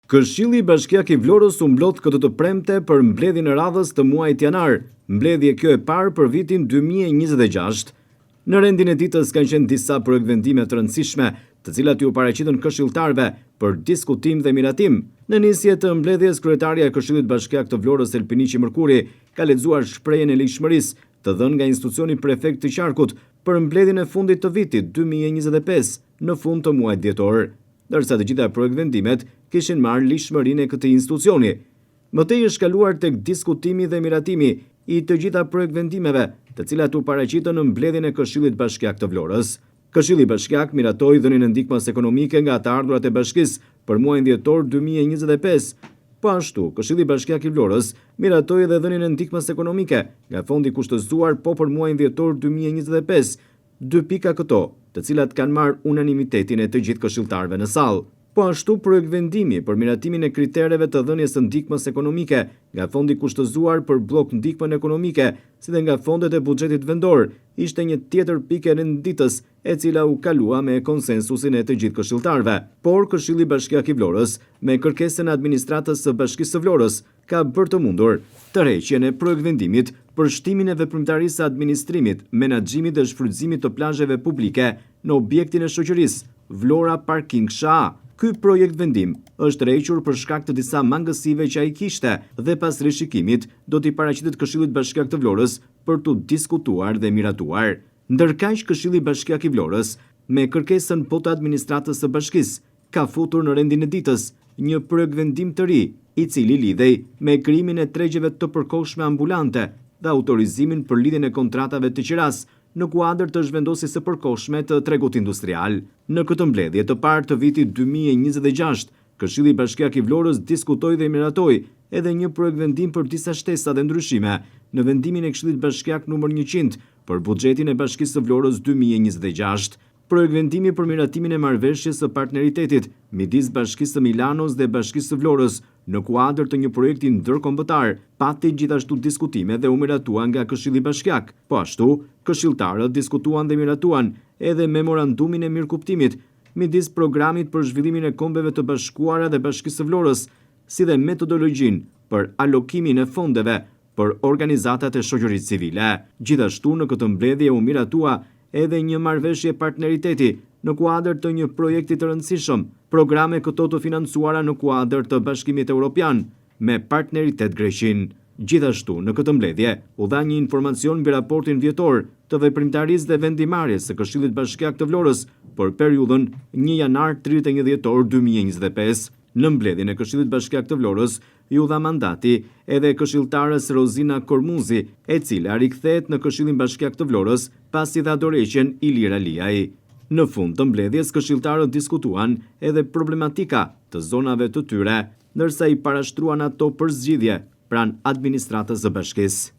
Këshilli Bashkiak i Vlorës u mblodh këtë të premte për mbledhjen e radhës të muajit janar, mbledhje kjo e parë për vitin 2026. Në rendin e ditës kanë qenë disa projektvendime të rëndësishme, të cilat u paraqitën këshilltarëve për diskutim dhe miratim. Në nisje të mbledhjes, kryetaria e Këshillit Bashkiak të Vlorës Elpiniqi Mërkuri ka lexuar shprehjen e lejshmërisë të dhënë nga institucioni prefekt të Qarkut për mbledhjen e fundit të vitit 2025 në fund të muajit dhjetor, ndërsa të gjitha projektvendimet kishin marrë lishmërinë e këtij institucioni. Mëtej është kaluar tek diskutimi dhe miratimi i të gjitha projektvendimeve, të cilat u paraqitën në mbledhjen e Këshillit Bashkiak të Vlorës. Këshilli Bashkiak miratoi dhënien e ndihmës ekonomike nga të ardhurat e bashkisë për muajin dhjetor 2025. Po ashtu, Këshilli Bashkiak i Vlorës miratoi edhe dhënien e ndihmës ekonomike nga fondi kushtëzuar po për muajin dhjetor 2025. Dy pika këto, të cilat kanë marrë unanimitetin e të gjithë këshilltarëve në sallë. Po ashtu, projektvendimi për miratimin e kritereve të dhënies së ndihmës ekonomike nga fondi kushtëzuar për blok ndihmën ekonomike, si dhe nga fondet e buxhetit vendor, ishte një tjetër pikë e renditës, e cila u kalua me konsensusin e të gjithë këshilltarëve. Por Këshilli Bashkiak i Vlorës, me kërkesën e administratës së Bashkisë së Vlorës, ka bërë të mundur tërheqjen e projektvendimit për shtimin e veprimtarisë së administrimit, menaxhimit dhe shfrytëzimit të plazheve publike në objektin e shoqërisë Vlora Parking SHA. Ky projekt vendim është rrequr për shkak të disa mangësive që ai kishte dhe pas rishikimit do t'i paraqitet Këshillit Bashkiak të Vlorës për t'u diskutuar dhe miratuar. Ndërkaq, Këshilli Bashkiak i Vlorës, me kërkesën po të administratës së bashkisë, ka futur në rendin e ditës një projekt vendim të ri, i cili lidhej me krijimin e tregjeve të përkohshme ambulante dhe autorizimin për lidhjen e kontratave të qiras në kuadër të zhvendosjes së përkohshme të tregut industrial. Në këtë mbledhje të parë të vitit 2026, Këshilli Bashkiak i Vlorës diskutoi dhe miratoi edhe një projekt vendim për disa shtesa dhe ndryshime në vendimin e Këshillit Bashkiak numër 100 për buxhetin e Bashkisë së Vlorës 2026. Projekt vendimi për miratimin e marrëveshjes së partneritetit midis Bashkisë së Milanos dhe Bashkisë së Vlorës në kuadër të një projekti ndërkombëtar, pati gjithashtu diskutime dhe u miratuan nga Këshilli Bashkiak. Po ashtu, këshilltarët diskutuan dhe miratuan edhe memorandumin e mirëkuptimit midis programit për zhvillimin e kombeve të bashkuara dhe Bashkisë së Vlorës, si dhe metodologjinë për alokimin e fondeve për organizatat e shoqërisë civile. Gjithashtu, në këtë mbledhje u miratua edhe një marrëveshje partneriteti në kuadër të një projekti të rëndësishëm, programe këto të financuara në kuadër të Bashkimit Evropian me partneritet Greqin. Gjithashtu, në këtë mbledhje, u dha një informacion mbi raportin vjetor të veprimtarisë dhe vendimarrjes së Këshillit Bashkiak të Vlorës për periudhën 1 janar-31 dhjetor 2025. Në mbledhjen e Këshillit Bashkiak të Vlorës, ju dha mandati edhe këshilltarës Rozina Kormuzi, e cila rikthehet në Këshillin Bashkiak të Vlorës pasi dha dorëheqjen Ilir Aliaj. Në fund të mbledhjes, këshilltarët diskutuan edhe problematika të zonave të tyre, ndërsa i parashtruan ato për zgjidhje pranë administratës së bashkisë.